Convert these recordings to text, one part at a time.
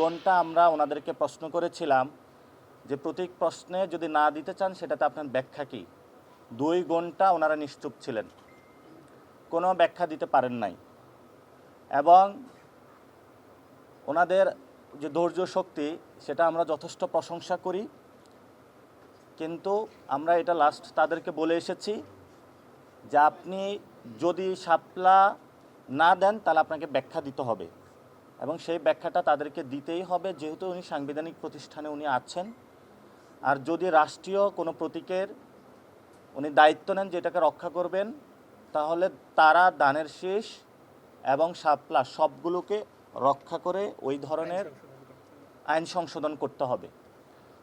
ঘন্টা আমরা ওনাদেরকে প্রশ্ন করেছিলাম যে প্রত্যেক প্রশ্নে যদি না দিতে চান সেটাতে আপনার ব্যাখ্যা কী। 2 ঘন্টা ওনারা নিশ্চুপ ছিলেন, কোনো ব্যাখ্যা দিতে পারেন নাই। এবং ওনাদের যে ধৈর্য শক্তি সেটা আমরা যথেষ্ট প্রশংসা করি, কিন্তু আমরা এটা লাস্ট তাদেরকে বলে এসেছি যে আপনি যদি শাপলা না দেন তাহলে আপনাকে ব্যাখ্যা দিতে হবে, এবং সেই ব্যাখ্যাটা তাদেরকে দিতেই হবে, যেহেতু উনি সাংবিধানিক প্রতিষ্ঠানে উনি আছেন। আর যদি রাষ্ট্রীয় কোনো প্রতীকের উনি দায়িত্ব নেন যেটাকে রক্ষা করবেন, তাহলে তারা দানের শীষ এবং শাপলা সবগুলোকে রক্ষা করে ওই ধরনের আইন সংশোধন করতে হবে।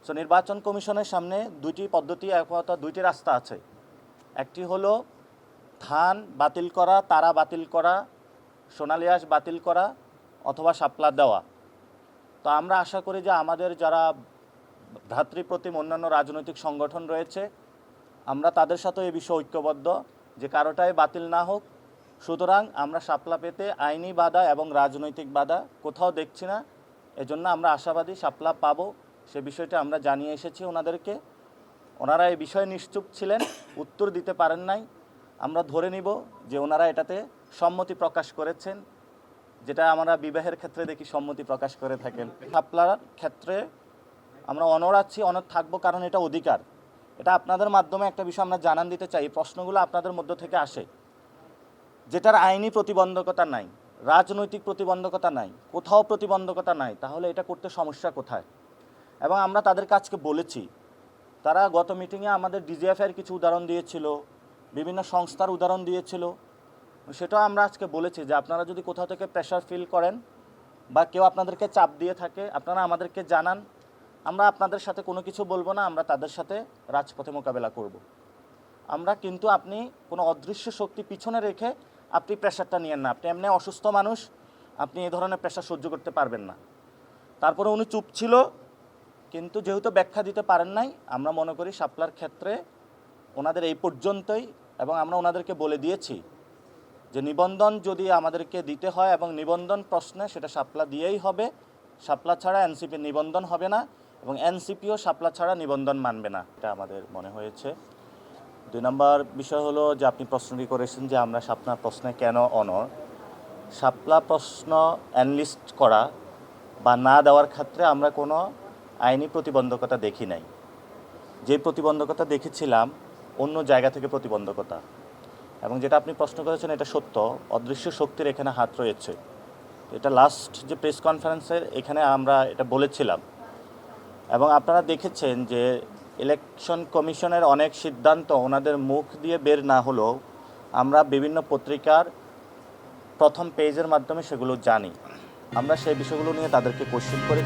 সো নির্বাচন কমিশনের সামনে 2টি পদ্ধতি, অথবা 2টি রাস্তা আছে। একটি হলো ধান বাতিল করা, তারা বাতিল করা, সোনালী আঁশ বাতিল করা, অথবা শাপলা দেওয়া। তো আমরা আশা করি যে আমাদের যারা ভ্রাতৃপ্রতিম অন্যান্য রাজনৈতিক সংগঠন রয়েছে, আমরা তাদের সাথে এই বিষয়ে ঐক্যবদ্ধ যে কারোটাই বাতিল না হোক। সুতরাং আমরা শাপলা পেতে আইনি বাধা এবং রাজনৈতিক বাধা কোথাও দেখছি না। এজন্য আমরা আশাবাদী শাপলা পাবো, সে বিষয়টা আমরা জানিয়ে এসেছি ওনাদেরকে। ওনারা এই বিষয়ে নিশ্চুপ ছিলেন, উত্তর দিতে পারেন নাই। আমরা ধরে নিব যে ওনারা এটাতে সম্মতি প্রকাশ করেছেন, যেটা আমরা বিবাহের ক্ষেত্রে দেখি সম্মতি প্রকাশ করে থাকেন। শাপলার ক্ষেত্রে আমরা অনড় আছি, অনড় থাকবো, কারণ এটা অধিকার। এটা আপনাদের মাধ্যমে একটা বিষয় আমরা জানান দিতে চাই। প্রশ্নগুলো আপনাদের মধ্য থেকে আসে, যেটার আইনি প্রতিবন্ধকতা নাই, রাজনৈতিক প্রতিবন্ধকতা নাই, কোথাও প্রতিবন্ধকতা নাই, তাহলে এটা করতে সমস্যা কোথায়? এবং আমরা তাদের কাছকে বলেছি, তারা গত মিটিংয়ে আমাদের ডিজিএফআইয়ের কিছু উদাহরণ দিয়েছিল, বিভিন্ন সংস্থার উদাহরণ দিয়েছিল। সেটাও আমরা আজকে বলেছি যে আপনারা যদি কোথাও থেকে প্রেশার ফিল করেন বা কেউ আপনাদেরকে চাপ দিয়ে থাকে, আপনারা আমাদেরকে জানান। আমরা আপনাদের সাথে কোনো কিছু বলবো না, আমরা তাদের সাথে রাজপথে মোকাবেলা করব। আমরা কিন্তু আপনি কোনো অদৃশ্য শক্তি পিছনে রেখে আপনি প্রেশারটা নিয়েন না। আপনি এমনি অসুস্থ মানুষ, আপনি এই ধরনের প্রেশার সহ্য করতে পারবেন না। তারপরে উনি চুপ ছিল, কিন্তু যেহেতু ব্যাখ্যা দিতে পারেন নাই, আমরা মনে করি শাপলার ক্ষেত্রে ওনাদের এই পর্যন্তই। এবং আমরা ওনাদেরকে বলে দিয়েছি যে নিবন্ধন যদি আমাদেরকে দিতে হয় এবং নিবন্ধন প্রশ্নে সেটা শাপলা দিয়েই হবে। শাপলা ছাড়া এনসিপির নিবন্ধন হবে না, এবং এনসিপিও শাপলা ছাড়া নিবন্ধন মানবে না, এটা আমাদের মনে হয়েছে। 2 নম্বর বিষয় হলো যে আপনি প্রশ্নটি করেছেন যে আমরা শাপলা প্রশ্নে কেন অনড়। শাপলা প্রশ্ন অ্যানলিস্ট করা বা না দেওয়ার ক্ষেত্রে আমরা কোনো আইনি প্রতিবন্ধকতা দেখি নাই। যে প্রতিবন্ধকতা দেখেছিলাম অন্য জায়গা থেকে প্রতিবন্ধকতা, এবং যেটা আপনি প্রশ্ন করেছেন এটা সত্য, অদৃশ্য শক্তির এখানে হাত রয়েছে। এটা লাস্ট যে প্রেস কনফারেন্সের এখানে আমরা এটা বলেছিলাম, এবং আপনারা দেখেছেন যে ইলেকশন কমিশনের অনেক সিদ্ধান্ত ওনাদের মুখ দিয়ে বের না হলেও আমরা বিভিন্ন পত্রিকার প্রথম পেজের মাধ্যমে সেগুলো জানি। আমরা সেই বিষয়গুলো নিয়ে তাদেরকে কোশ্চেন করি।